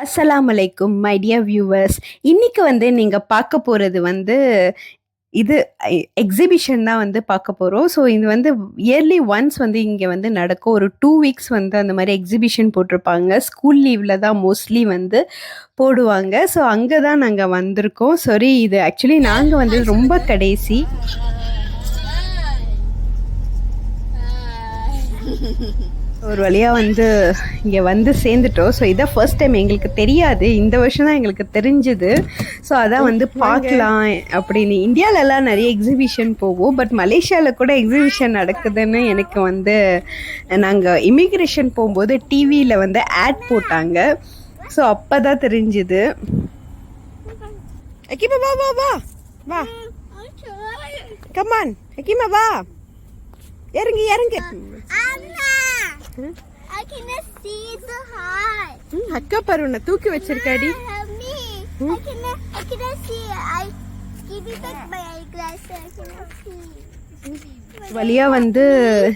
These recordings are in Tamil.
அஸ்ஸலாமு அலைக்கும் மை டியர் வியூவர்ஸ். இன்னைக்கு வந்து நீங்க பார்க்க போறது வந்து இது எக்ஸிபிஷன் தான் வந்து பார்க்க போறோம். ஸோ இது வந்து இயர்லி ஒன்ஸ் வந்து இங்க வந்து நடக்கும். ஒரு 2 வீக்ஸ் வந்து அந்த மாரி எக்ஸிபிஷன் போட்டிருப்பாங்க. ஸ்கூல் லீவ்ல தான் மோஸ்ட்லி வந்து போடுவாங்க. ஸோ அங்க தான் நாங்க வந்திருக்கோம். சாரி, இது ஆக்சுவலி நாங்க வந்து ரொம்ப கடைசி. ஒரு வழியா வந்து இங்கே வந்து சேர்ந்துட்டோம். ஸோ இதான் ஃபர்ஸ்ட் டைம், எங்களுக்கு தெரியாது. இந்த வருஷம் தான் எங்களுக்கு தெரிஞ்சுது. ஸோ அதான் வந்து பார்க்கலாம் அப்படின்னு. இந்தியாவிலலாம் நிறைய எக்ஸிபிஷன் போகும், பட் மலேசியாவில் கூட எக்ஸிபிஷன் நடக்குதுன்னு எனக்கு வந்து நாங்கள் இமிக்ரேஷன் போகும்போது டிவியில் வந்து ஆட் போட்டாங்க. ஸோ அப்போ தான் தெரிஞ்சுது. ஹக்கீமா வா வா வா வா, கமான் ஹக்கீமா வா, இறங்கு இறங்கு. I cannot see so high. அக்கா பாரு, உன்னை தூக்கி வச்சிருக்காடி. I cannot see. I give me back my eyeglasses. I cannot see. வழியா வந்து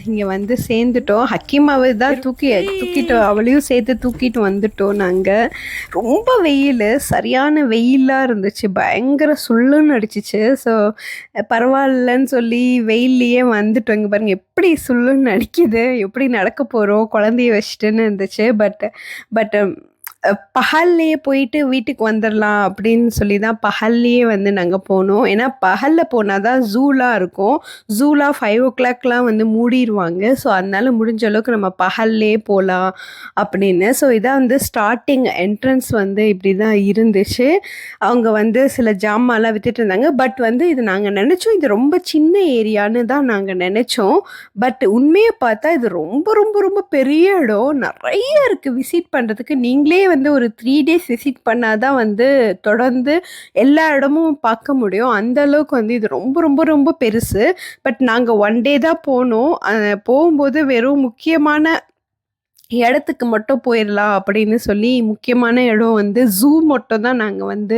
இங்க வந்து சேர்ந்துட்டோம். ஹக்கீமாவை தான் தூக்கிட்டோம், அவளையும் சேர்த்து தூக்கிட்டு வந்துட்டோம். நாங்க ரொம்ப வெயில், சரியான வெயிலா இருந்துச்சு, பயங்கர சுள்ளுன்னு அடிச்சிச்சு. ஸோ பரவாயில்லன்னு சொல்லி வெயில்லையே வந்துட்டோம். இங்க பாருங்க எப்படி சுள்ளுன்னு அடிக்குது, எப்படி நடக்க போறோம் குழந்தைய வச்சுட்டுன்னு இருந்துச்சு. பட் பகல்லையே போயிட்டு வீட்டுக்கு வந்துடலாம் அப்படின்னு சொல்லி தான் பகல்லையே வந்து நாங்கள் போனோம். ஏன்னா பகலில் போனால் தான் ஜூலாம் இருக்கும். ஜூலாம் 5 o'clockலாம் வந்து மூடிடுவாங்க. ஸோ அதனால முடிஞ்ச அளவுக்கு நம்ம பகல்லையே போகலாம் அப்படின்னு. ஸோ இதான் வந்து ஸ்டார்டிங் என்ட்ரன்ஸ் வந்து இப்படி தான் இருந்துச்சு. அவங்க வந்து சில ஜாமான்லாம் வித்துட்டு இருந்தாங்க. பட் வந்து இது நாங்கள் நினச்சோம் இது ரொம்ப சின்ன ஏரியான்னு தான் நாங்கள் நினச்சோம். பட் உண்மையை பார்த்தா இது ரொம்ப ரொம்ப ரொம்ப பெரிய இடம், நிறைய இருக்குது விசிட் பண்ணுறதுக்கு. நீங்களே வந்து ஒரு 3 days விசிட் பண்ணாதான் வந்து தொடர்ந்து எல்லா இடமும் பார்க்க முடியும். அந்த அளவுக்கு வந்து இது ரொம்ப ரொம்ப ரொம்ப பெருசு. பட் நாங்கள் 1 day தான் போனோம். போகும்போது வெறும் முக்கியமான இடத்துக்கு மட்டும் போயிடலாம் அப்படின்னு சொல்லி, முக்கியமான இடம் வந்து ஜூ மட்டும் தான் நாங்கள் வந்து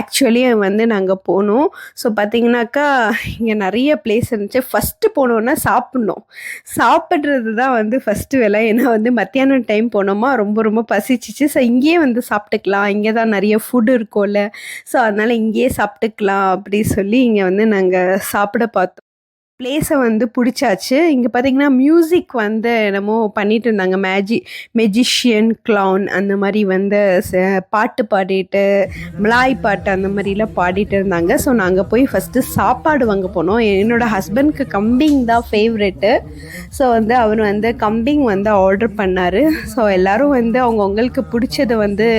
ஆக்சுவலி வந்து நாங்கள் போனோம். ஸோ பார்த்தீங்கன்னாக்கா இங்கே நிறைய பிளேஸ் இருந்துச்சு. ஃபஸ்ட்டு போனோன்னா சாப்பிட்றது தான் வந்து ஃபஸ்ட்டு வேலை. ஏன்னா வந்து மத்தியானம் டைம் போனோமா, ரொம்ப ரொம்ப பசிச்சிச்சு. ஸோ இங்கேயே வந்து சாப்பிட்டுக்கலாம், இங்கே தான் நிறைய ஃபுட் இருக்கும்ல. ஸோ அதனால் இங்கேயே சாப்பிட்டுக்கலாம் அப்படி சொல்லி இங்கே வந்து நாங்கள் சாப்பிட பார்த்தோம். பிளேஸை வந்து பிடிச்சாச்சு. இங்கே பார்த்தீங்கன்னா மியூசிக் வந்து என்னமோ பண்ணிட்டு இருந்தாங்க, மெஜிஷியன் க்ளவுன் அந்த மாதிரி வந்து பாட்டு பாடிட்டு, மலாய் பாட்டு அந்த மாதிரிலாம் பாடிட்டு இருந்தாங்க. ஸோ நாங்கள் போய் ஃபஸ்ட்டு சாப்பாடு வாங்க போனோம். என்னோடய ஹஸ்பண்ட்க்கு கம்பிங் தான் ஃபேவரெட்டு. ஸோ வந்து அவர் வந்து கம்பிங் வந்து ஆர்டர் பண்ணார். ஸோ எல்லோரும் வந்து அவங்களுக்கு பிடிச்சது வந்து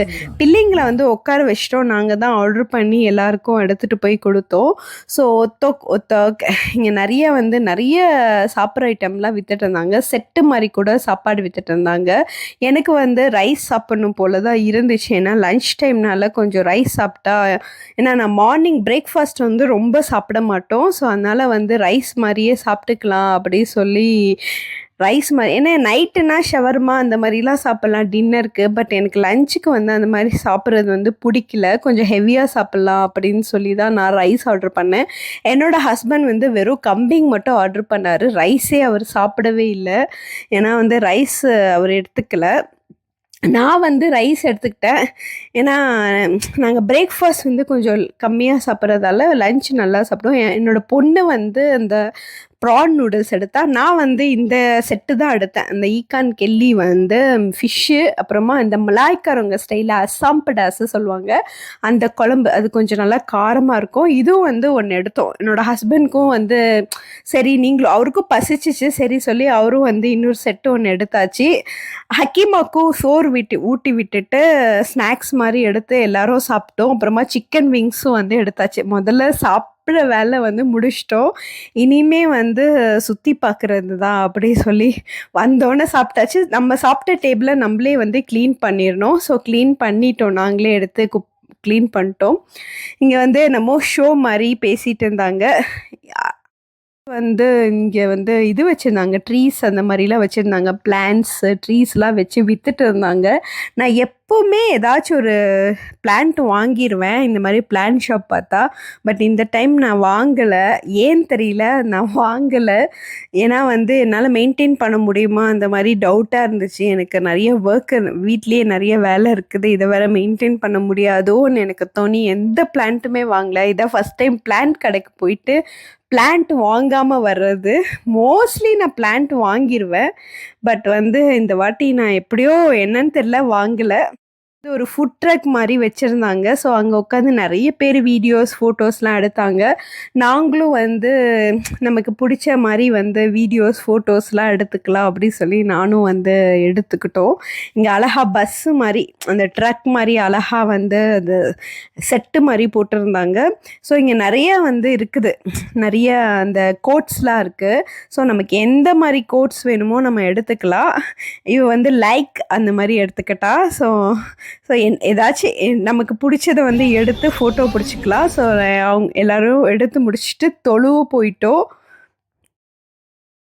பிள்ளைங்களை வந்து உட்கார வச்சிட்டோம். நாங்கள் தான் ஆர்டர் பண்ணி எல்லாருக்கும் எடுத்துகிட்டு போய் கொடுத்தோம். ஸோ ஒத்தோக் இங்கே நிறைய சாப்பிட்ற ஐட்டம்லாம் வித்துட்டு இருந்தாங்க. செட்டு மாதிரி கூட சாப்பாடு வித்துட்டு இருந்தாங்க. எனக்கு வந்து ரைஸ் சாப்பிடணும் போல தான் இருந்துச்சு. ஏன்னா லன்ச் டைம்னால கொஞ்சம் ரைஸ் சாப்பிட்டா, ஏன்னா நான் மார்னிங் பிரேக்ஃபாஸ்ட் வந்து ரொம்ப சாப்பிட மாட்டோம். ஸோ அதனால் வந்து ரைஸ் மாதிரியே சாப்பிட்டுக்கலாம் அப்படி சொல்லி ரைஸ் மாதிரி. ஏன்னா நைட்டுனா ஷவர்மா அந்த மாதிரிலாம் சாப்பிட்லாம் டின்னருக்கு. பட் எனக்கு லஞ்சுக்கு வந்து அந்த மாதிரி சாப்பிட்றது வந்து பிடிக்கல, கொஞ்சம் ஹெவியாக சாப்பிட்லாம் அப்படின்னு சொல்லி தான் நான் ரைஸ் ஆர்டர் பண்ணேன். என்னோடய ஹஸ்பண்ட் வந்து வெறும் கம்பிங் மட்டும் ஆர்டர் பண்ணார். ரைஸே அவர் சாப்பிடவே இல்லை. ஏன்னா வந்து ரைஸ் அவர் எடுத்துக்கல. நான் வந்து ரைஸ் எடுத்துக்கிட்டேன். ஏன்னா நாங்கள் பிரேக்ஃபாஸ்ட் வந்து கொஞ்சம் கம்மியாக சாப்பிட்றதால லன்ச் நல்லா சாப்பிடுவோம். என்னோடய பொண்ணு வந்து அந்த ப்ரான் நூடுல்ஸ் எடுத்தா, நான் வந்து இந்த செட்டு தான் எடுத்தேன். அந்த ஈக்கான் கெல்லி வந்து ஃபிஷ்ஷு, அப்புறமா இந்த மலாய்க்காரவங்க ஸ்டைலில் அஸ்ஸாம் படாஸு சொல்லுவாங்க, அந்த குழம்பு, அது கொஞ்சம் நல்லா காரமாக இருக்கும். இதுவும் வந்து ஒன்று எடுத்தோம். என்னோடய ஹஸ்பண்ட்க்கும் வந்து சரி, அவருக்கும் பசிச்சிச்சு, சரி சொல்லி அவரும் வந்து இன்னொரு செட்டு ஒன்று எடுத்தாச்சு. ஹக்கீமாக்கும் சோறு ஊட்டி விட்டுட்டு ஸ்நாக்ஸ் மாதிரி எடுத்து எல்லாரும் சாப்பிட்டோம். அப்புறமா சிக்கன் விங்ஸும் வந்து எடுத்தாச்சு. முதல்ல சாப்பிட்ற வேலை வந்து முடிச்சிட்டோம். இனிமே வந்து சுற்றி பார்க்குறது தான் அப்படி சொல்லி வந்தோடனே சாப்பிட்டாச்சு. நம்ம சாப்பிட்ட டேபிளை நம்மளே வந்து க்ளீன் பண்ணிடணும். ஸோ க்ளீன் பண்ணிட்டோம், நாங்களே எடுத்து க்ளீன் பண்ணிட்டோம். இங்கே வந்து என்னமோ ஷோ மாதிரி பேசிகிட்டு இருந்தாங்க. வந்து இங்கே வந்து இது வச்சுருந்தாங்க, ட்ரீஸ் அந்த மாதிரிலாம் வச்சுருந்தாங்க, பிளான்ட்ஸு ட்ரீஸ்லாம் வச்சு விற்றுட்டு இருந்தாங்க. நான் எப்போவுமே ஏதாச்சும் ஒரு பிளான்ட் வாங்கிடுவேன் இந்த மாதிரி பிளான்ட் ஷாப் பார்த்தா. பட் இந்த டைம் நான் வாங்கலை, ஏன்னு தெரியல, நான் வாங்கலை. ஏன்னா வந்து என்னால் மெயின்டைன் பண்ண முடியுமா அந்த மாதிரி டவுட்டாக இருந்துச்சு. எனக்கு நிறைய ஒர்க்கு, வீட்லேயே நிறைய வேலை இருக்குது, இதை வேறு மெயின்டைன் பண்ண முடியாதோன்னு எனக்கு தோணி எந்த பிளான்ட்டுமே வாங்கலை. இதான் ஃபஸ்ட் டைம் பிளான்ட் கடைக்கு போயிட்டு பிளான்ட் வாங்காமல் வர்றது. மோஸ்ட்லி நான் பிளான்ட் வாங்கிடுவேன், பட் வந்து இந்த வாட்டி நான் எப்படியோ என்னன்னு தெரில வாங்கலை. இது ஒரு ஃபுட் ட்ரக் மாதிரி வச்சுருந்தாங்க. ஸோ அங்கே உட்காந்து நிறைய பேர் வீடியோஸ் ஃபோட்டோஸ்லாம் எடுத்தாங்க. நாங்களும் வந்து நமக்கு பிடிச்ச மாதிரி வந்து வீடியோஸ் ஃபோட்டோஸ்லாம் எடுத்துக்கலாம் அப்படி சொல்லி நானும் வந்து எடுத்துக்கிட்டோம். இங்கே அழகா பஸ்ஸு மாதிரி அந்த ட்ரக் மாதிரி அழகா வந்து அது செட்டு மாதிரி போட்டிருந்தாங்க. ஸோ இங்கே நிறைய வந்து இருக்குது, நிறைய அந்த கோட்ஸ்லாம் இருக்குது. ஸோ நமக்கு எந்த மாதிரி கோட்ஸ் வேணுமோ நம்ம எடுத்துக்கலாம். இவ வந்து லைக் அந்த மாதிரி எடுத்துக்கிட்டா. ஸோ ஏதாச்சும் நமக்கு பிடிச்சதை வந்து எடுத்து ஃபோட்டோ பிடிச்சிக்கலாம். ஸோ அவங்க எல்லோரும் எடுத்து முடிச்சுட்டு தொழுவ போயிட்டோம்.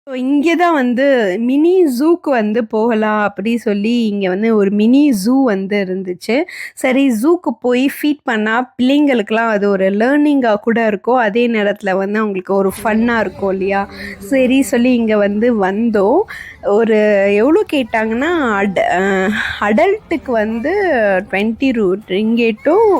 ஸோ இங்கே தான் வந்து மினி ஜூக்கு வந்து போகலாம் அப்படி சொல்லி இங்கே வந்து ஒரு மினி ஜூ வந்து இருந்துச்சு. சரி, ஜூக்கு போய் ஃபீட் பண்ணால் பிள்ளைங்களுக்கெலாம் அது ஒரு லேர்னிங்காக கூட இருக்கும், அதே நேரத்தில் வந்து அவங்களுக்கு ஒரு ஃபன்னாக இருக்கும் இல்லையா. சரி சொல்லி இங்கே வந்து வந்தோம். ஒரு எவ்வளோ கேட்டாங்கன்னா அடல்ட்டுக்கு வந்து 20 ரிங்கேட்டும்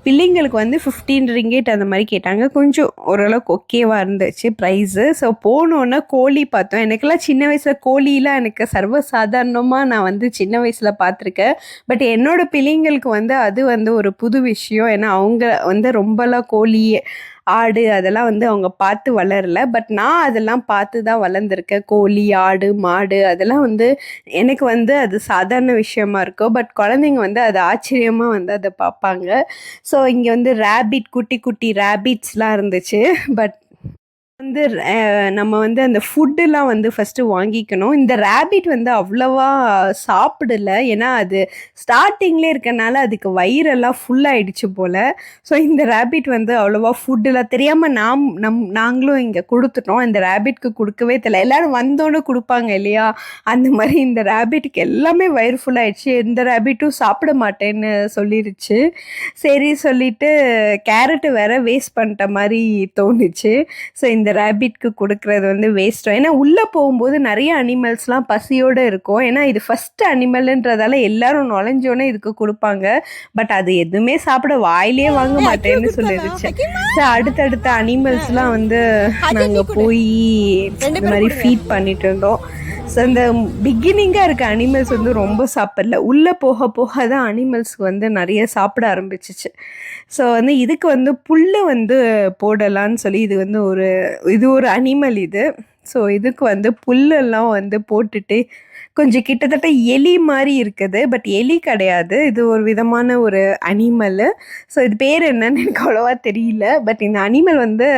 பிள்ளைங்களுக்கு வந்து 15 ரிங்கேட் அந்த மாதிரி கேட்டாங்க. கொஞ்சம் ஓரளவுக்கு ஓகேவாக இருந்துச்சு ப்ரைஸு. ஸோ போனோன்னே கோழி பார்த்தோம். எனக்கெல்லாம் சின்ன வயசில் கோழிலாம் எனக்கு சர்வசாதாரணமாக நான் வந்து சின்ன வயசில் பார்த்துருக்கேன். பட் என்னோடய பிள்ளைங்களுக்கு வந்து அது வந்து ஒரு புது விஷயம். ஏன்னா அவங்க வந்து ரொம்பலாம் கோழி ஆடு அதெல்லாம் வந்து அவங்க பார்த்து வளரல. பட் நான் அதெல்லாம் பார்த்து தான் வளர்ந்துருக்கேன். கோழி, ஆடு, மாடு அதெல்லாம் வந்து எனக்கு வந்து அது சாதாரண விஷயமா இருக்கும். பட் குழந்தைங்க வந்து அது ஆச்சரியமாக வந்து அதை பார்ப்பாங்க. ஸோ இங்கே வந்து ரேபிட், குட்டி குட்டி ரேபிட்ஸ்லாம் இருந்துச்சு. பட் வந்து நம்ம வந்து அந்த ஃபுட்டுலாம் வந்து ஃபஸ்ட்டு வாங்கிக்கணும். இந்த ரேபிட் வந்து அவ்வளவா சாப்பிடல, ஏன்னா அது ஸ்டார்டிங்லேயே இருக்கனால அதுக்கு வயிறெல்லாம் ஃபுல்லாகிடுச்சு போல். ஸோ இந்த ரேபிட் வந்து அவ்வளோவா ஃபுட்டுலாம் தெரியாமல் நாங்களும் இங்கே கொடுத்துட்டோம். இந்த ரேபிட்க்கு கொடுக்கவே தெரியல. எல்லோரும் வந்தோன்னே கொடுப்பாங்க இல்லையா, அந்த மாதிரி இந்த ரேபிட்டுக்கு எல்லாமே வயிறு ஃபுல்லாகிடுச்சு. இந்த ரேபிட்டும் சாப்பிட மாட்டேன்னு சொல்லிருச்சு. சரி சொல்லிவிட்டு கேரட்டு வேறு வேஸ்ட் பண்ணிட்ட மாதிரி தோணுச்சு. ஸோ இந்த ரேபிட்க்கு கொடுக்குறது வந்து வேஸ்ட்டும். ஏன்னா உள்ளே போகும்போது நிறைய அனிமல்ஸ்லாம் பசியோடு இருக்கும். ஏன்னா இது ஃபஸ்ட்டு அனிமல்ன்றதால எல்லாரும் நுழைஞ்சோன்னே இதுக்கு கொடுப்பாங்க. பட் அது எதுவுமே சாப்பிட வாயிலே வாங்க மாட்டேன்னு சொல்லிடுச்சு. ஸோ அடுத்தடுத்த அனிமல்ஸ்லாம் வந்து நாங்கள் போய் இந்த மாதிரி ஃபீட் பண்ணிட்டு இருந்தோம். ஸோ இந்த பிகினிங்காக இருக்க அனிமல்ஸ் வந்து ரொம்ப சாப்பிடல. உள்ளே போக போக தான் அனிமல்ஸ்க்கு வந்து நிறைய சாப்பிட ஆரம்பிச்சிச்சு. ஸோ வந்து இதுக்கு வந்து புல் வந்து போடலான்னு சொல்லி இது ஒரு அனிமல் இது. ஸோ இதுக்கு வந்து புல்லெல்லாம் வந்து போட்டுட்டு கொஞ்சம் கிட்டத்தட்ட எலி மாதிரி இருக்குது. பட் எலி கிடையாது, இது ஒரு விதமான ஒரு அனிமலு. ஸோ இது பேர் என்னன்னு எனக்கு அவ்வளோவா தெரியல. பட் இந்த அனிமல் வந்து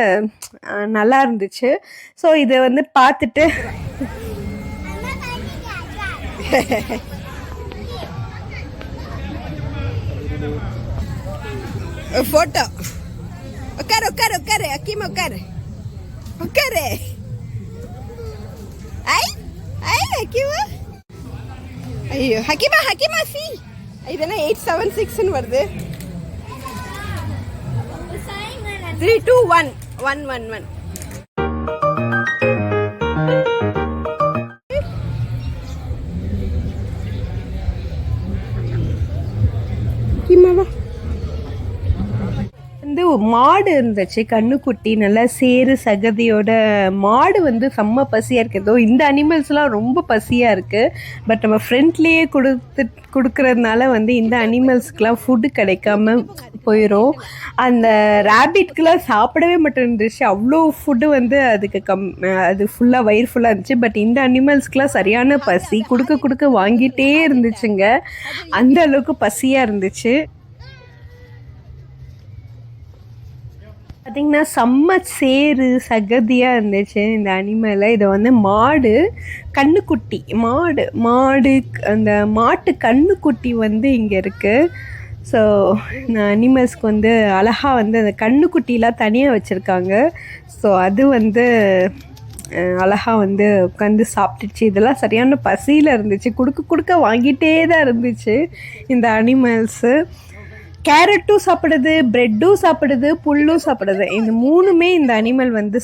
நல்லா இருந்துச்சு. ஸோ இதை வந்து பார்த்துட்டு फोटो उकार उकार उकार अकीम उकार उकार आई आई हकीम अय्यो हकीमा हकीमा सी इदना 876 नु வருது 3 2 1 1 1 1 ஹக்கிமாவா வந்து மாடு இருந்துச்சு, கண்ணுக்குட்டி, நல்லா சேரு சகதியோட மாடு வந்து செம்ம பசியாக இருக்குது. இந்த அனிமல்ஸ்லாம் ரொம்ப பசியாக இருக்குது. பட் நம்ம ஃப்ரெண்ட்லேயே கொடுக்கறதுனால வந்து இந்த அனிமல்ஸ்க்கெலாம் ஃபுட்டு கிடைக்காம போயிடும். அந்த ரேபிட்க்கெலாம் சாப்பிடவே மாட்டேன்ருந்துச்சு. அவ்வளோ ஃபுட்டு வந்து அதுக்கு அது ஃபுல்லாக வயிறு ஃபுல்லாக இருந்துச்சு. பட் இந்த அனிமல்ஸ்க்கெலாம் சரியான பசி, கொடுக்க வாங்கிட்டே இருந்துச்சுங்க. அந்த அளவுக்கு பசியாக இருந்துச்சு. பார்த்திங்கன்னா செம்ம சேரு சகதியாக இருந்துச்சு இந்த அனிமலை. இதை வந்து மாடு கண்ணுக்குட்டி, மாடு அந்த மாட்டு கண்ணுக்குட்டி வந்து இங்கே இருக்குது. ஸோ அனிமல்ஸ்க்கு வந்து அழகாக வந்து அந்த கண்ணுக்குட்டிலாம் தனியாக வச்சுருக்காங்க. ஸோ அது வந்து அழகாக வந்து உட்காந்து சாப்பிட்டுச்சு. இதெல்லாம் சரியான பசியில் இருந்துச்சு. கொடுக்க வாங்கிட்டே தான் இருந்துச்சு இந்த அனிமல்ஸு. கேரட்டும் சாப்பிடுது, ப்ரெட்டும் சாப்பிடுது, புல்லும் சாப்பிடுது. இந்த 3மே இந்த அனிமல் வந்து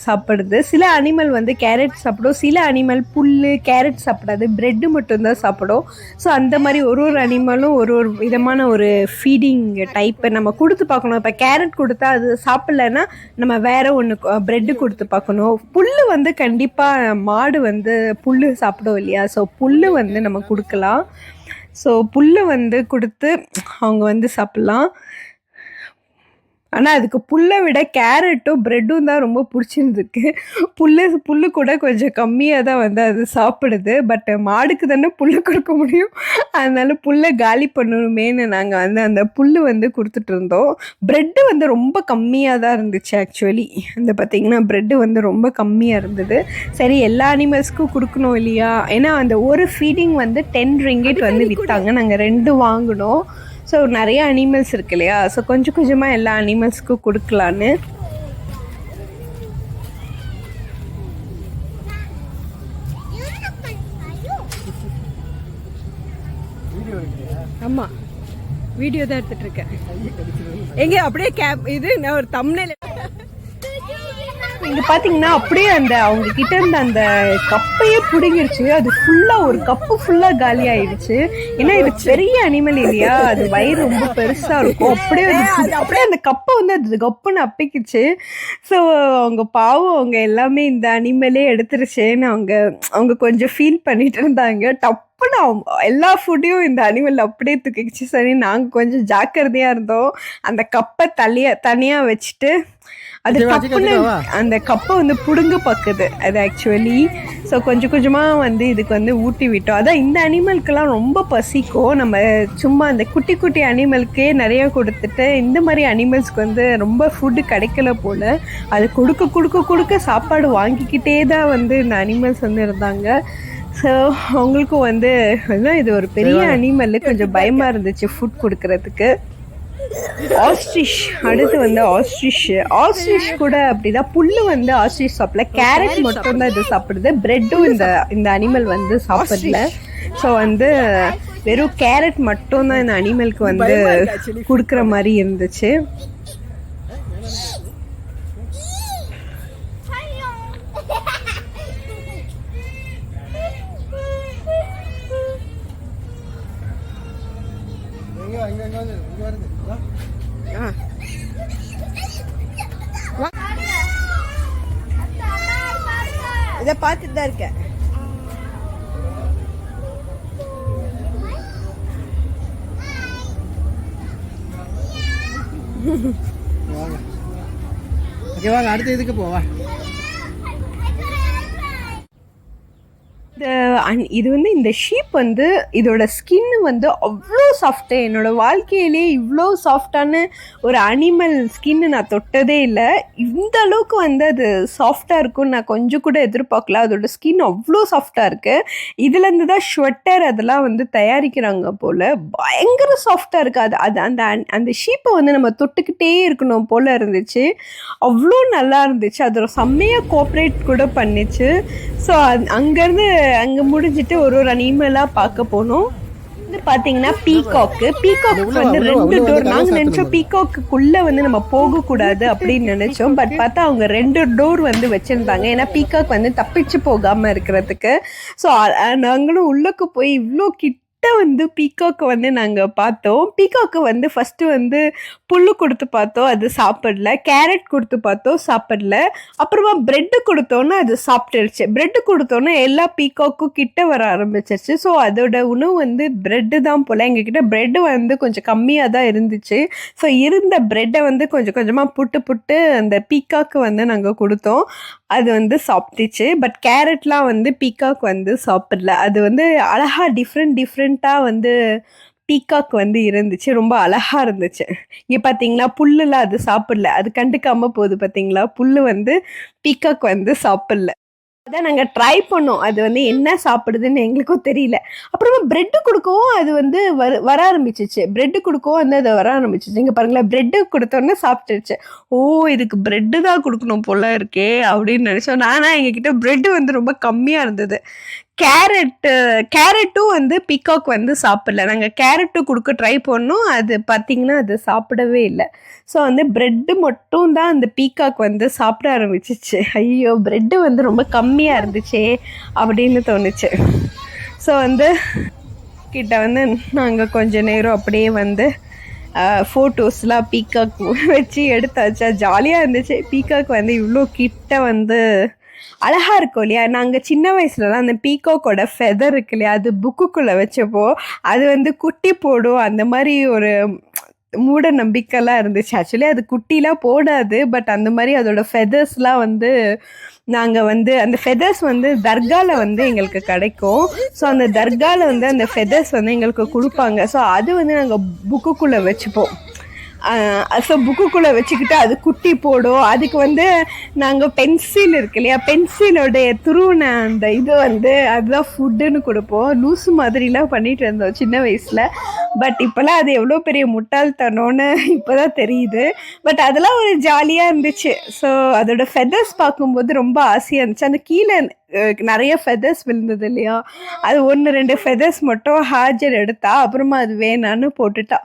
சாப்பிடுது. சில அனிமல் வந்து கேரட் சாப்பிடும், சில அனிமல் புல் கேரட் சாப்பிடாது, ப்ரெட்டு மட்டும்தான் சாப்பிடும். ஸோ அந்த மாதிரி ஒரு அனிமலும் ஒரு விதமான ஒரு ஃபீடிங் டைப்பை நம்ம கொடுத்து பார்க்கணும். இப்போ கேரட் கொடுத்தா அது சாப்பிட்லன்னா நம்ம வேறு ஒன்று ப்ரெட்டு கொடுத்து பார்க்கணும். புல் வந்து கண்டிப்பாக மாடு வந்து புல் சாப்பிடும் இல்லையா? ஸோ புல் வந்து நம்ம கொடுக்கலாம். ஸோ புல் வந்து கொடுத்து அவங்க வந்து சாப்பிட்லாம். ஆனால் அதுக்கு புல்லை விட கேரட்டும் ப்ரெட்டும் தான் ரொம்ப பிடிச்சிருந்துருக்கு. புல் கூட கொஞ்சம் கம்மியாக தான் வந்து அது சாப்பிடுது. பட் மாடுக்கு தானே புல் கொடுக்க முடியும். அதனால புல்லை காலி பண்ணணுமேனு நாங்கள் வந்து அந்த புல் வந்து கொடுத்துட்டு இருந்தோம். ப்ரெட்டு வந்து ரொம்ப கம்மியாக தான் இருந்துச்சு ஆக்சுவலி. அந்த பார்த்திங்கன்னா ப்ரெட்டு வந்து ரொம்ப கம்மியாக இருந்தது. சரி எல்லா அனிமல்ஸ்க்கும் கொடுக்கணும் இல்லையா? ஏன்னா அந்த ஒரு ஃபீடிங் வந்து 10 ரிங்கிட் வந்து விற்றாங்க. நாங்கள் 2 வாங்கினோம். ஸோ நிறைய அனிமல்ஸ் இருக்கு இல்லையா? ஸோ கொஞ்சம் கொஞ்சமாக எல்லா அனிமல்ஸ்க்கும் கொடுக்கலான்னு. ஆமாம், வீடியோ தான் எடுத்துட்டு இருக்கேன். எங்க அப்படியே இது நான் ஒரு தம்ப்நெயில் இங்கே பார்த்தீங்கன்னா அப்படியே அந்த அவங்க கிட்ட இருந்த அந்த கப்பையே பிடிங்கிருச்சு. அது ஃபுல்லாக ஒரு கப்பு ஃபுல்லாக காலி ஆயிடுச்சு. ஏன்னா இது பெரிய அனிமல் இல்லையா? அது வயிறு ரொம்ப பெருசாக இருக்கும். அப்படியே அந்த கப்பை வந்து அது கப்புன்னு அப்பிக்கிச்சு. ஸோ அவங்க பாவம் அவங்க எல்லாமே இந்த அனிமலே எடுத்துருச்சேன்னு அவங்க கொஞ்சம் ஃபீல் பண்ணிட்டு இருந்தாங்க. டப்புன்னு எல்லா ஃபுட்டையும் இந்த அனிமல் அப்படியே தூக்கிச்சு. சரி நாங்கள் கொஞ்சம் ஜாக்கிரதையாக இருந்தோம். அந்த கப்பை தனியாக வச்சுட்டு அது டப்புன்னு அந்த கப்பை வந்து புடுங்க பார்க்குது அது ஆக்சுவலி. ஸோ கொஞ்சம் கொஞ்சமாக வந்து இதுக்கு வந்து ஊட்டி விட்டோம். அதான் இந்த அனிமலுக்கெல்லாம் ரொம்ப பசிக்கும். நம்ம சும்மா அந்த குட்டி குட்டி அனிமலுக்கே நிறைய கொடுத்துட்டு இந்த மாதிரி அனிமல்ஸ்க்கு வந்து ரொம்ப ஃபுட்டு கிடைக்கல போல். அது கொடுக்க சாப்பாடு வாங்கிக்கிட்டே தான் வந்து இந்த அனிமல்ஸ் வந்து இருந்தாங்க. ஸோ அவங்களுக்கும் வந்து இது ஒரு பெரிய அனிமல், கொஞ்சம் பயமாக இருந்துச்சு ஃபுட் கொடுக்கறதுக்கு. ஆஸ்ட்ரிச் அடுத்து வந்து ஆஸ்ட்ரிச் கூட அப்படிதான். புல்லு வந்து ஆஸ்ட்ரிச் சாப்பிடல, கேரட் மட்டும் தான் இது சாப்பிடுது. பிரெட்டும் இந்த அனிமல் வந்து சாப்பிடல. ஸோ வந்து வெறும் கேரட் மட்டும் தான் இந்த அனிமலுக்கு வந்து கொடுக்குற மாதிரி இருந்துச்சு. இதை பார்த்துட்டு தான் இருக்கேன். வாங்க அடுத்த இதுக்கு போவா. இது வந்து இந்த ஷீப் வந்து இதோட ஸ்கின்னு வந்து அவ்வளோ சாஃப்ட்டு. என்னோடய வாழ்க்கையிலே இவ்வளோ சாஃப்டான ஒரு அனிமல் ஸ்கின்னு நான் தொட்டதே இல்லை. இந்த அளவுக்கு வந்து அது சாஃப்டாக இருக்கும்னு நான் கொஞ்சம் கூட எதிர்பார்க்கல. அதோட ஸ்கின் அவ்வளோ சாஃப்டாக இருக்குது. இதுலேருந்து தான் ஸ்வெட்டர் அதெல்லாம் வந்து தயாரிக்கிறாங்க போல். பயங்கர சாஃப்டாக இருக்குது. அது அந்த அந்த ஷீப்பை வந்து நம்ம தொட்டுக்கிட்டே இருக்கணும் போல் இருந்துச்சு. அவ்வளோ நல்லா இருந்துச்சு. அது செம்மையாக கோஆப்ரேட் கூட பண்ணிச்சு. ஸோ அங்கேருந்து அங்கே முடிஞ்சிட்டு ஒரு அனிமலாக பார்க்க போனோம். வந்து பார்த்தீங்கன்னா பீகாக்கு வந்து 2 டோர். நாங்கள் நினச்சோம் பீகாக்குள்ளே வந்து நம்ம போகக்கூடாது அப்படின்னு நினச்சோம். பட் பார்த்தா அவங்க 2 டோர் வந்து வச்சுருந்தாங்க. ஏன்னா பீகாக் வந்து தப்பிச்சு போகாமல் இருக்கிறதுக்கு. ஸோ நாங்களும் உள்ளுக்கு போய் இவ்வளோ வந்து பீகாக்கு வந்து நாங்கள் பார்த்தோம். பீகாக்கு வந்து ஃபஸ்ட்டு வந்து புல்லு கொடுத்து பார்த்தோம், அது சாப்பிடல. கேரட் கொடுத்து பார்த்தோம், சாப்பிடல. அப்புறமா ப்ரெட்டு கொடுத்தோன்னே அது சாப்பிட்டுருச்சு. ப்ரெட்டு கொடுத்தோன்னே எல்லா பீகாக்கும் கிட்ட வர ஆரம்பிச்சிருச்சு. ஸோ அதோட உணவு வந்து ப்ரெட்டு தான் போல். எங்ககிட்ட ப்ரெட்டு வந்து கொஞ்சம் கம்மியாக தான் இருந்துச்சு. ஸோ இருந்த ப்ரெட்டை வந்து கொஞ்சம் கொஞ்சமாக புட்டு அந்த பீகாக்கு வந்து நாங்கள் கொடுத்தோம். அது வந்து சாப்பிட்டுச்சு. பட் கேரட்லாம் வந்து பீகாக் வந்து சாப்பிடல. அது வந்து அழகாக டிஃப்ரெண்ட்டாக வந்து பீகாக் வந்து இருந்துச்சு. ரொம்ப அழகாக இருந்துச்சு. இங்கே பார்த்தீங்களா புல்லுலாம் அது சாப்பிடல. அது கண்டுக்காமல் போகுது பார்த்தீங்களா. புல் வந்து பீகாக் வந்து சாப்பிடல. அதான் நாங்கள் ட்ரை பண்ணோம். அது வந்து என்ன சாப்பிடுதுன்னு எங்களுக்கும் தெரியல. அப்புறமா பிரெட்டு கொடுக்கவும் அது வந்து வர ஆரம்பிச்சிச்சு. பிரெட்டு கொடுக்கவும் வந்து அது வர ஆரம்பிச்சிச்சு. இங்கே பாருங்களேன், பிரெட்டு கொடுத்தோன்னே சாப்பிட்டுருச்சு. ஓ, இதுக்கு பிரெட்டு தான் கொடுக்கணும் போல இருக்கே அப்படின்னு நினச்சோம். நானா எங்ககிட்ட பிரெட்டு வந்து ரொம்ப கம்மியாக இருந்தது. கேரட்டும் வந்து பீகாக் வந்து சாப்பிடல. நாங்கள் கேரட்டும் கொடுக்க ட்ரை பண்ணோம். அது பார்த்திங்கன்னா அது சாப்பிடவே இல்லை. ஸோ வந்து ப்ரெட்டு மட்டும் தான் அந்த பீகாக் வந்து சாப்பிட ஆரம்பிச்சிச்சு. ஐயோ, ப்ரெட்டு வந்து ரொம்ப கம்மியாக இருந்துச்சே அப்படின்னு தோணுச்சு. ஸோ வந்து கிட்ட வந்து நாங்கள் கொஞ்ச நேரம் அப்படியே வந்து ஃபோட்டோஸ்லாம் பீகாக் வச்சு எடுத்தாச்சா. ஜாலியாக இருந்துச்சு. பீகாக் வந்து இவ்வளோ கிட்ட வந்து அழகாக இருக்கும் இல்லையா. நாங்கள் சின்ன வயசுலலாம் அந்த பீகாக்கோட ஃபெதர் இருக்கு இல்லையா, அது புக்குக்குள்ளே வச்சப்போ அது வந்து குட்டி போடும் அந்த மாதிரி ஒரு மூட நம்பிக்கைலாம் இருந்துச்சு. ஆக்சுவலி அது குட்டிலாம் போடாது, பட் அந்த மாதிரி அதோட ஃபெதர்ஸ்லாம் வந்து நாங்கள் வந்து அந்த ஃபெதர்ஸ் வந்து தர்காவில் வந்து எங்களுக்கு கிடைக்கும். ஸோ அந்த தர்காவில் வந்து அந்த ஃபெதர்ஸ் வந்து எங்களுக்கு கொடுப்பாங்க. ஸோ அது வந்து நாங்கள் புக்குக்குள்ளே வச்சுப்போம். ஸோ புக்குக்குள்ளே வச்சுக்கிட்டு அது குட்டி போடும். அதுக்கு வந்து நாங்கள் பென்சில் இருக்கு இல்லையா, பென்சிலோடைய துருவின அந்த இது வந்து அதுதான் ஃபுட்டுன்னு கொடுப்போம். லூஸு மாதிரிலாம் பண்ணிட்டு இருந்தோம் சின்ன வயசில். பட் இப்போலாம் அது எவ்வளோ பெரிய முட்டாள்தனோன்னு இப்போ தான் தெரியுது. பட் அதெல்லாம் ஒரு ஜாலியாக இருந்துச்சு. ஸோ அதோட ஃபெதர்ஸ் பார்க்கும்போது ரொம்ப ஆசையாக இருந்துச்சு. அந்த கீழே நிறைய ஃபெதர்ஸ் விழுந்தது இல்லையா, அது 1-2 ஃபெதர்ஸ் மட்டும் ஹாஜர் எடுத்தா, அப்புறமா அது வேணான்னு போட்டுட்டா.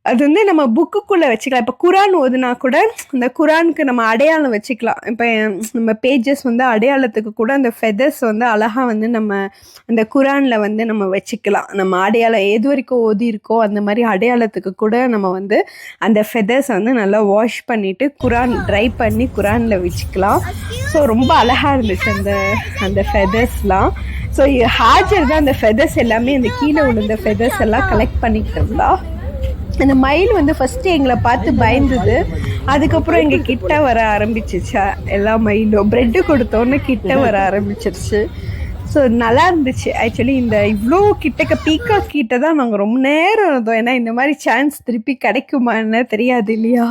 அது வந்து நம்ம புக்குக்குள்ளே வச்சுக்கலாம். இப்போ குரான் ஓதுனா கூட அந்த குரானுக்கு நம்ம அடையாளம் வச்சுக்கலாம். இப்போ நம்ம பேஜஸ் வந்து அடையாளத்துக்கு கூட அந்த ஃபெதர்ஸ் வந்து அழகாக வந்து நம்ம அந்த குரானில் வந்து நம்ம வச்சுக்கலாம். நம்ம அடையாளம் எது வரைக்கும் ஓதியிருக்கோ அந்த மாதிரி அடையாளத்துக்கு கூட நம்ம வந்து அந்த ஃபெதர்ஸ் வந்து நல்லா வாஷ் பண்ணிவிட்டு குரான் ட்ரை பண்ணி குரானில் வச்சுக்கலாம். ஸோ ரொம்ப அழகாக இருந்துச்சு அந்த ஃபெதர்ஸ்லாம். ஸோ ஹாஜர் தான் அந்த ஃபெதர்ஸ் எல்லாமே அந்த கீழே விழுந்த ஃபெதர்ஸ் எல்லாம் கலெக்ட் பண்ணிக்கிட்டு இருந்தா. அந்த மயில் வந்து ஃபஸ்ட்டு எங்களை பார்த்து பயந்துது. அதுக்கப்புறம் எங்கள் கிட்ட வர ஆரம்பிச்சிச்சா எல்லா மயிலும். ப்ரெட்டு கொடுத்தோன்னு கிட்ட வர ஆரம்பிச்சிருச்சு. ஸோ நல்லா இருந்துச்சு. ஆக்சுவலி இந்த இவ்வளோ கிட்டக்க பீகாக் கிட்ட தான் நாங்கள் ரொம்ப நேரம் இருந்தோம். ஏன்னா இந்த மாதிரி சான்ஸ் திருப்பி கிடைக்குமான்னு தெரியாது இல்லையா.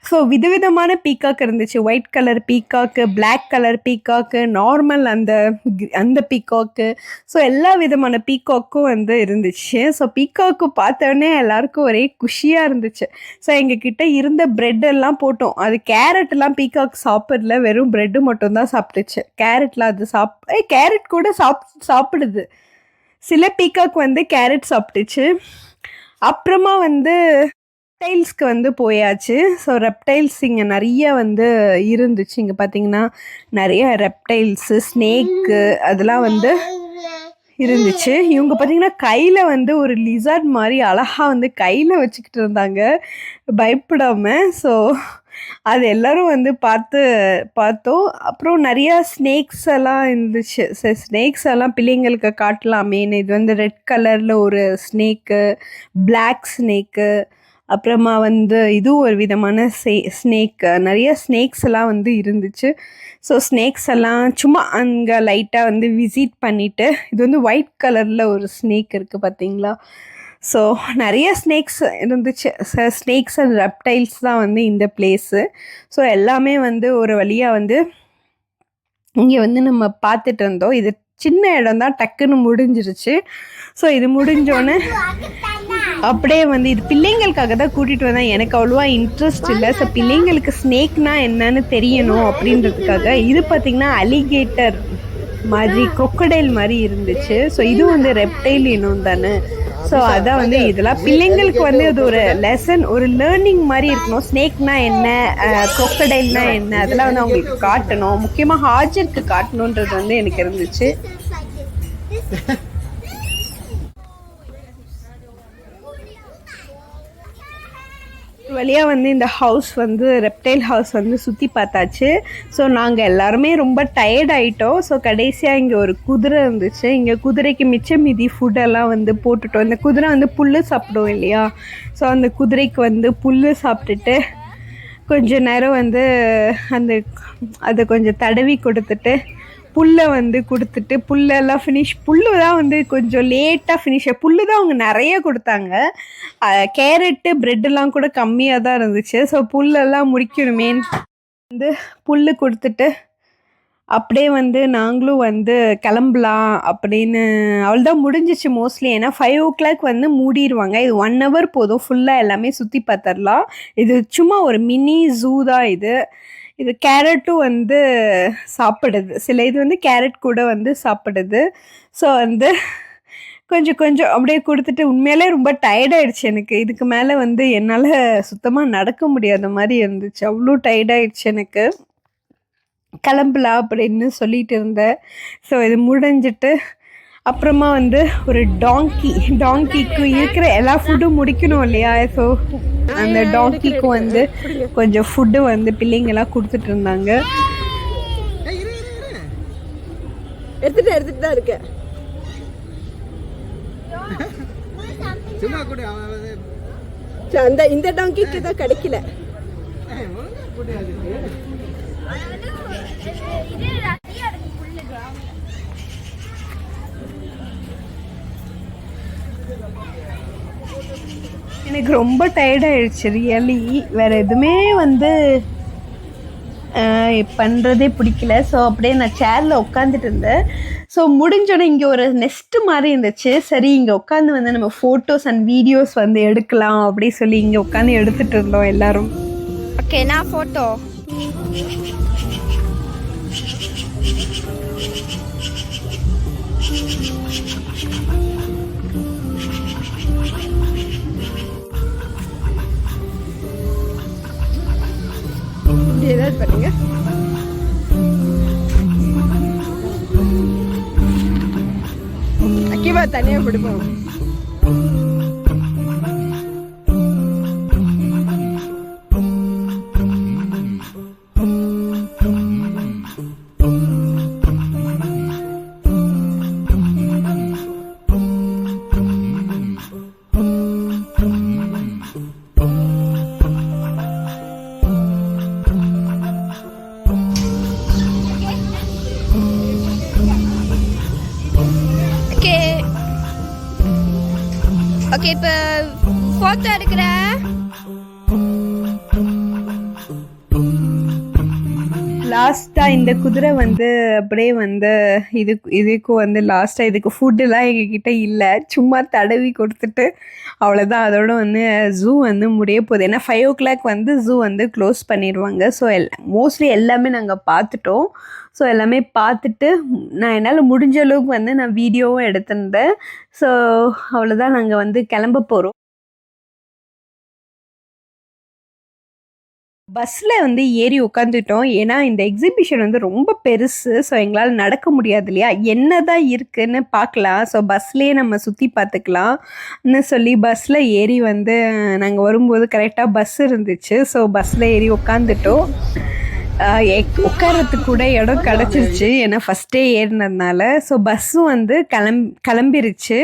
ஸோ விதவிதமான பீகாக் இருந்துச்சு. White colour peacock, black colour peacock, normal அந்த பீகாக்கு. ஸோ எல்லா விதமான பீகாக்கும் வந்து இருந்துச்சு. ஸோ பீகாக்கு பார்த்தோன்னே எல்லாருக்கும் ஒரே குஷியாக இருந்துச்சு. ஸோ எங்ககிட்ட இருந்த ப்ரெட்டெல்லாம் போட்டோம். அது கேரட்லாம் பீகாக் சாப்பிடல, வெறும் ப்ரெட்டு மட்டும்தான் சாப்பிட்டுச்சு. கேரட்லாம் அது கேரட் கூட சாப்பிடுது. சில பீகாக் வந்து கேரட் சாப்பிட்டுச்சு. அப்புறமா வந்து ரெப்டைல்ஸ்க்கு வந்து போயாச்சு. ஸோ ரெப்டைல்ஸ் இங்கே நிறைய வந்து இருந்துச்சு. இங்கே பார்த்தீங்கன்னா நிறைய ரெப்டைல்ஸு, ஸ்னேக்கு அதெல்லாம் வந்து இருந்துச்சு. இவங்க பார்த்தீங்கன்னா கையில் வந்து ஒரு லிசார்ட் மாதிரி அழகாக வந்து கையில் வச்சுக்கிட்டு இருந்தாங்க பயப்படாமல். ஸோ அது எல்லோரும் வந்து பார்த்தோம். அப்புறம் நிறையா ஸ்னேக்ஸ் எல்லாம் இருந்துச்சு. ஸ்னேக்ஸ் எல்லாம் பிள்ளைங்களுக்கு காட்டலாமேன்னு. இது வந்து ரெட் கலரில் ஒரு ஸ்னேக்கு, பிளாக் ஸ்னேக்கு, அப்புறமா வந்து இதுவும் ஒரு விதமான ஸ்னேக்கு. நிறைய ஸ்னேக்ஸ் எல்லாம் வந்து இருந்துச்சு. ஸோ ஸ்னேக்ஸ் எல்லாம் சும்மா அங்கே லைட்டாக வந்து விசிட் பண்ணிவிட்டு, இது வந்து ஒயிட் கலரில் ஒரு ஸ்னேக் இருக்குது பார்த்தீங்களா. ஸோ நிறைய ஸ்னேக்ஸ் இருந்துச்சு. ஸ்னேக்ஸ் அண்ட் ரெப்டைல்ஸ் தான் வந்து இந்த பிளேஸு. ஸோ எல்லாமே வந்து ஒரு வழியாக வந்து இங்கே வந்து நம்ம பார்த்துட்டு இருந்தோம். இது சின்ன இடம் தான், டக்குன்னு முடிஞ்சிருச்சு. ஸோ இது முடிஞ்சோன்னே அப்படியே வந்து இது பிள்ளைங்களுக்காக தான் கூட்டிகிட்டு வந்தேன். எனக்கு அவ்வளோவா இன்ட்ரெஸ்ட் இல்லை. ஸோ பிள்ளைங்களுக்கு ஸ்னேக்னா என்னன்னு தெரியணும் அப்படின்றதுக்காக. இது பார்த்திங்கன்னா அலிகேட்டர் மாதிரி, crocodile மாதிரி இருந்துச்சு. ஸோ இது வந்து ரெப்டைல் இனம் தானே. ஸோ அதான் வந்து இதெல்லாம் பிள்ளைங்களுக்கு வந்து அது ஒரு லெசன், ஒரு லேர்னிங் மாதிரி இருக்கணும். ஸ்னேக்னா என்ன, crocodileனா என்ன, அதெல்லாம் வந்து அவங்களுக்கு காட்டணும். முக்கியமாக ஹாஜருக்கு காட்டணுன்றது வந்து எனக்கு இருந்துச்சு. வழியாக வந்து இந்த ஹவுஸ் வந்து ரெப்டைல் ஹவுஸ் வந்து சுற்றி பார்த்தாச்சு. ஸோ நாங்கள் எல்லாருமே ரொம்ப டயர்ட் ஆகிட்டோம். ஸோ கடைசியாக இங்கே ஒரு குதிரை இருந்துச்சு. இங்கே குதிரைக்கு மிச்சம் மீதி ஃபுட்டெல்லாம் வந்து போட்டுட்டோம். இந்த குதிரை வந்து புல் சாப்பிடும் இல்லையா. ஸோ அந்த குதிரைக்கு வந்து புல் சாப்பிட்டுட்டு கொஞ்ச நேரம் வந்து அதை கொஞ்சம் தடவி கொடுத்துட்டு புல்லை வந்து கொடுத்துட்டு புல்லெல்லாம் புல்லு தான் வந்து கொஞ்சம் லேட்டாக புல்லு தான் அவங்க நிறைய கொடுத்தாங்க. கேரட்டு ப்ரெட்டெல்லாம் கூட கம்மியாக தான் இருந்துச்சு. ஸோ புல்லெல்லாம் முடிக்கணுமே வந்து புல் கொடுத்துட்டு அப்படியே வந்து நாங்களும் வந்து கிளம்பலாம் அப்படின்னு அவ்வளோதான் முடிஞ்சிச்சு மோஸ்ட்லி. ஏன்னா 5 o'clock வந்து மூடிடுவாங்க. இது 1 hour போதும், ஃபுல்லாக எல்லாமே சுற்றி பார்த்துடலாம். இது சும்மா ஒரு மினி ஜூ தான் இது. இது கேரட்டும் வந்து சாப்பிடுது, சில இது வந்து கேரட் கூட வந்து சாப்பிடுது. ஸோ வந்து கொஞ்சம் கொஞ்சம் அப்படியே கொடுத்துட்டு உண்மையிலே ரொம்ப டயர்டாயிடுச்சு எனக்கு. இதுக்கு மேலே வந்து என்னால் சுத்தமாக நடக்க முடியாத மாதிரி இருந்துச்சு, அவ்வளோ டயர்டாயிடுச்சு எனக்கு. கிளம்பலாம் அப்படின்னு சொல்லிட்டு இருந்தேன். ஸோ இது முடிஞ்சிட்டு அப்புறமா வந்து ஒரு டாங்கிக்கு இருக்கிற எல்லா ஃபுட்டும் முடிக்கணும் இல்லையா? ஸோ அந்த டாங்கிக்கும் வந்து கொஞ்சம் ஃபுட்டு வந்து பிள்ளைங்கெல்லாம் கொடுத்துட்டு இருந்தாங்க. எடுத்துட்டு தான் இருக்கேன். சும்மா கூட அந்த இந்த டாங்கிக்கு தான் கிடைக்கல. எனக்கு ரொம்ப டயர்டாயிடுச்சு ரியலி. வேறு எதுவுமே வந்து பண்ணுறதே பிடிக்கல. ஸோ அப்படியே நான் சேரில் உட்காந்துட்டு இருந்தேன். ஸோ முடிஞ்சோடனே இங்கே ஒரு நெஸ்ட்டு மாதிரி இருந்துச்சு. சரி இங்கே உட்காந்து வந்து நம்ம ஃபோட்டோஸ் அண்ட் வீடியோஸ் வந்து எடுக்கலாம் அப்படி சொல்லி இங்கே உட்காந்து எடுத்துகிட்டு இருந்தோம் எல்லோரும். ஓகே, நான் ஃபோட்டோ. ஏதாவது பண்ணுங்க. அக்கிவா தனியாக பிடிப்போம். ஓகே, இப்போ ஃபோட்டோ எடுக்கிறேன். லாஸ்ட்டாக இந்த குதிரை வந்து அப்படியே வந்து இதுக்கும் வந்து லாஸ்ட்டாக இதுக்கு ஃபுட்டுலாம் எங்ககிட்ட இல்லை, சும்மா தடவி கொடுத்துட்டு அவ்வளோதான். அதோட வந்து ஜூ வந்து முடிய போகுது. ஏன்னா 5 o'clock வந்து ஜூ வந்து க்ளோஸ் பண்ணிடுவாங்க. ஸோ மோஸ்ட்லி எல்லாமே நாங்கள் பார்த்துட்டோம். ஸோ எல்லாமே பார்த்துட்டு நான் என்னால் முடிஞ்ச அளவுக்கு வந்து நான் வீடியோவும் எடுத்திருந்தேன். ஸோ அவ்வளோதான், நாங்கள் வந்து கிளம்ப போகிறோம். பஸ்ஸில் வந்து ஏறி உட்காந்துட்டோம். ஏன்னா இந்த எக்ஸிபிஷன் வந்து ரொம்ப பெருசு. ஸோ எங்களால் நடக்க முடியாது இல்லையா, என்ன தான் இருக்குதுன்னு பார்க்கலாம். ஸோ பஸ்லேயே நம்ம சுற்றி பார்த்துக்கலாம்னு சொல்லி பஸ்ஸில் ஏறி வந்து நாங்கள் வரும்போது கரெக்டாக பஸ் இருந்துச்சு. ஸோ பஸ்ஸில் ஏறி உட்காந்துட்டோம். உட்காரத்துக்கு கூட இடம் கிடச்சிருச்சு, ஏன்னா ஃபஸ்ட்டே ஏறினதுனால. ஸோ பஸ்ஸும் வந்து கிளம்பிருச்சு.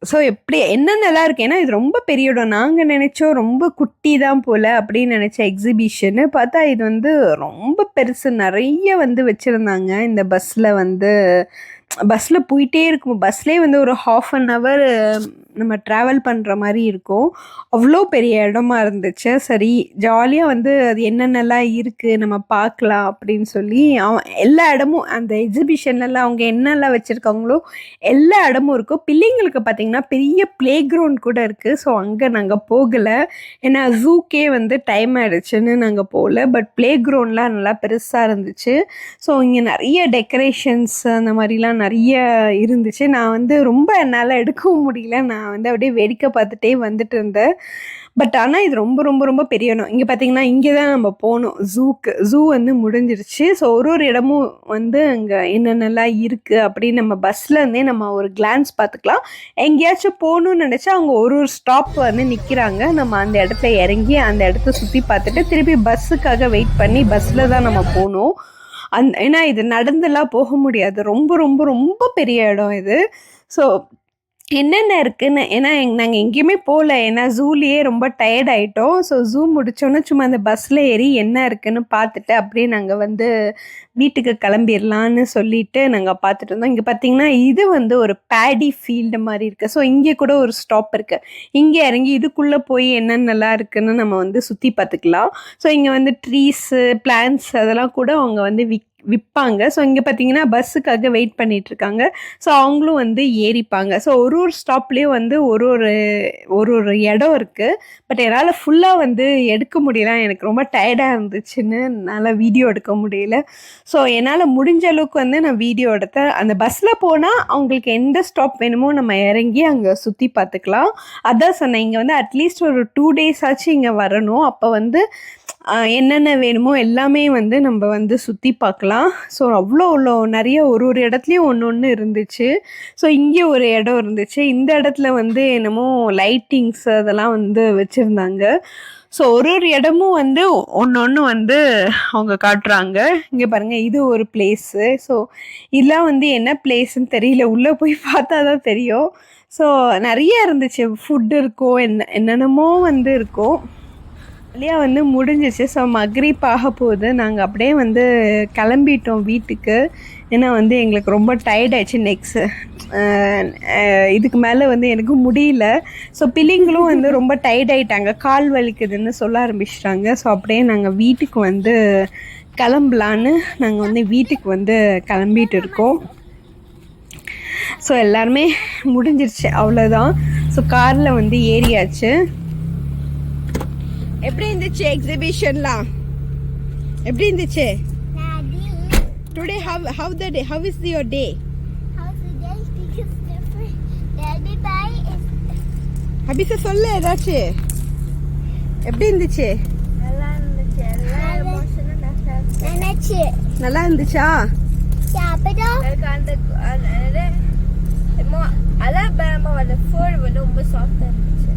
ஸோ எப்படி என்னென்னலாம் இருக்குது, ஏன்னா இது ரொம்ப பெரிய இடம். நாங்கள் நினச்சோம் ரொம்ப குட்டி தான் போல் அப்படின்னு நினச்ச எக்ஸிபிஷன்னு, பார்த்தா இது வந்து ரொம்ப பெருசு. நிறைய வந்து வச்சுருந்தாங்க. இந்த பஸ்ஸில் வந்து பஸ்ஸில் போயிட்டே இருக்கும். பஸ்லேயே வந்து ஒரு 1/2 hour நம்ம ட்ராவல் பண்ணுற மாதிரி இருக்கும். அவ்வளோ பெரிய இடமா இருந்துச்சு. சரி ஜாலியாக வந்து அது என்னென்னலாம் இருக்குது நம்ம பார்க்கலாம் அப்படின்னு சொல்லி எல்லா இடமும் அந்த எக்ஸிபிஷன்லலாம் அவங்க என்னெல்லாம் வச்சுருக்காங்களோ எல்லா இடமும் இருக்கும். பிள்ளைங்களுக்கு பார்த்திங்கன்னா பெரிய ப்ளே கிரவுண்ட் கூட இருக்குது. ஸோ அங்கே நாங்கள் போகலை, ஏன்னா ஜூக்கே வந்து டைம் ஆகிடுச்சுன்னு நாங்கள் போகல. பட் ப்ளே கிரவுண்ட்லாம் நல்லா பெருசாக இருந்துச்சு. ஸோ இங்கே நிறைய டெக்கரேஷன்ஸ் அந்த மாதிரிலாம் நிறைய இருந்துச்சு. நான் வந்து ரொம்ப என்னால் எடுக்கவும் முடியல, நான் வந்து அப்படியே வேடிக்கை பார்த்துட்டே வந்துட்டு இருந்தேன். பட் ஆனால் இது ரொம்ப ரொம்ப ரொம்ப பெரிய இடம். இங்கே பார்த்தீங்கன்னா இங்கே தான் நம்ம போகணும் ஜூ வந்து முடிஞ்சிருச்சு. ஸோ ஒரு இடமும் வந்து அங்கே என்னென்னலாம் இருக்குது அப்படின்னு நம்ம பஸ்லேருந்தே நம்ம ஒரு கிளான்ஸ் பார்த்துக்கலாம். எங்கேயாச்சும் போகணுன்னு நினச்சா அவங்க ஒரு ஸ்டாப் வந்து நிற்கிறாங்க. நம்ம அந்த இடத்துல இறங்கி அந்த இடத்த சுற்றி பார்த்துட்டு திருப்பி பஸ்ஸுக்காக வெயிட் பண்ணி பஸ்ஸில் தான் நம்ம போகணும். ஏன்னா இது நடந்துலாம் போக முடியாது, ரொம்ப ரொம்ப ரொம்ப பெரிய இடம் இது. ஸோ என்னென்ன இருக்குன்னு, ஏன்னா நாங்கள் எங்கேயுமே போகல, ஏன்னா ஜூலேயே ரொம்ப டயர்ட் ஆகிட்டோம். ஸோ ஜூ முடித்தோன்னே சும்மா அந்த பஸ்ஸில் ஏறி என்ன இருக்குதுன்னு பார்த்துட்டு அப்படியே நாங்கள் வந்து வீட்டுக்கு கிளம்பிடலான்னு சொல்லிட்டு நாங்கள் பார்த்துட்டு இருந்தோம். இங்கே பார்த்திங்கன்னா இது வந்து ஒரு பேடி ஃபீல்டு மாதிரி இருக்குது. ஸோ இங்கே கூட ஒரு ஸ்டாப் இருக்குது. இங்கே இறங்கி இதுக்குள்ளே போய் என்னென்னலாம் இருக்குதுன்னு நம்ம வந்து சுற்றி பார்த்துக்கலாம். ஸோ இங்கே வந்து ட்ரீஸு பிளான்ட்ஸ் அதெல்லாம் கூட அவங்க வந்து விற்பாங்க. ஸோ இங்கே பார்த்தீங்கன்னா பஸ்ஸுக்காக வெயிட் பண்ணிகிட்ருக்காங்க. ஸோ அவங்களும் வந்து ஏறிப்பாங்க. ஸோ ஒரு ஒரு ஸ்டாப்லேயும் வந்து ஒரு ஒரு இடம் இருக்குது. பட் என்னால் ஃபுல்லாக வந்து எடுக்க முடியல. எனக்கு ரொம்ப டயர்டாக இருந்துச்சுன்னு என்னால் வீடியோ எடுக்க முடியல. ஸோ என்னால் முடிஞ்ச அளவுக்கு வந்து நான் வீடியோ எடுத்தேன். அந்த பஸ்ஸில் போனால் அவங்களுக்கு எந்த ஸ்டாப் வேணுமோ நம்ம இறங்கி அங்கே சுற்றி பார்த்துக்கலாம். அதான் சொன்னேன், இங்கே வந்து அட்லீஸ்ட் ஒரு 2 days ஆச்சு இங்கே வரணும். அப்போ வந்து என்னென்ன வேணுமோ எல்லாமே வந்து நம்ம வந்து சுற்றி பார்க்கலாம். ஸோ அவ்வளோ நிறைய ஒரு இடத்துலையும் ஒன்று இருந்துச்சு. ஸோ இங்கே ஒரு இடம் இருந்துச்சு. இந்த இடத்துல வந்து என்னமோ லைட்டிங்ஸ் அதெல்லாம் வந்து வச்சுருந்தாங்க. ஸோ ஒரு இடமும் வந்து ஒன்று வந்து அவங்க காட்டுறாங்க. இங்கே பாருங்கள், இது ஒரு பிளேஸு. ஸோ இதெல்லாம் வந்து என்ன பிளேஸ்ன்னு தெரியல, உள்ளே போய் பார்த்தா தான் தெரியும். ஸோ நிறைய இருந்துச்சு, ஃபுட் இருக்கும், என்னென்னமோ வந்து இருக்கும். இல்லையா வந்து முடிஞ்சிச்சு. ஸோ மக்ரிப் ஆக போகுது. நாங்கள் அப்படியே வந்து கிளம்பிட்டோம் வீட்டுக்கு. ஏன்னா வந்து எங்களுக்கு ரொம்ப டயர்ட் ஆயிடுச்சு. நெக்ஸ்ட்டு இதுக்கு மேலே வந்து எனக்கு முடியல. ஸோ பிள்ளைங்களும் வந்து ரொம்ப டயர்ட் ஆகிட்டாங்க, கால் வலிக்குதுன்னு சொல்ல ஆரம்பிச்சிட்டாங்க. ஸோ அப்படியே நாங்கள் வீட்டுக்கு வந்து கிளம்பலான்னு நாங்கள் வந்து வீட்டுக்கு வந்து கிளம்பிட்டு இருக்கோம். ஸோ எல்லாருமே முடிஞ்சிருச்சு, அவ்வளோதான். ஸோ காரில் வந்து ஏறியாச்சு. எப்படி இருந்துச்சு எக்ஸிபிஷன்லாம்? எப்படி இருந்துச்சு? Today how is your day? ஹபிசா சொல்லு ஏதாச்சு. எப்படி இருந்துச்சு? நல்லா இருந்துச்சா? Alabama, the food was ரொம்ப சாஃப்டா இருந்துச்சு.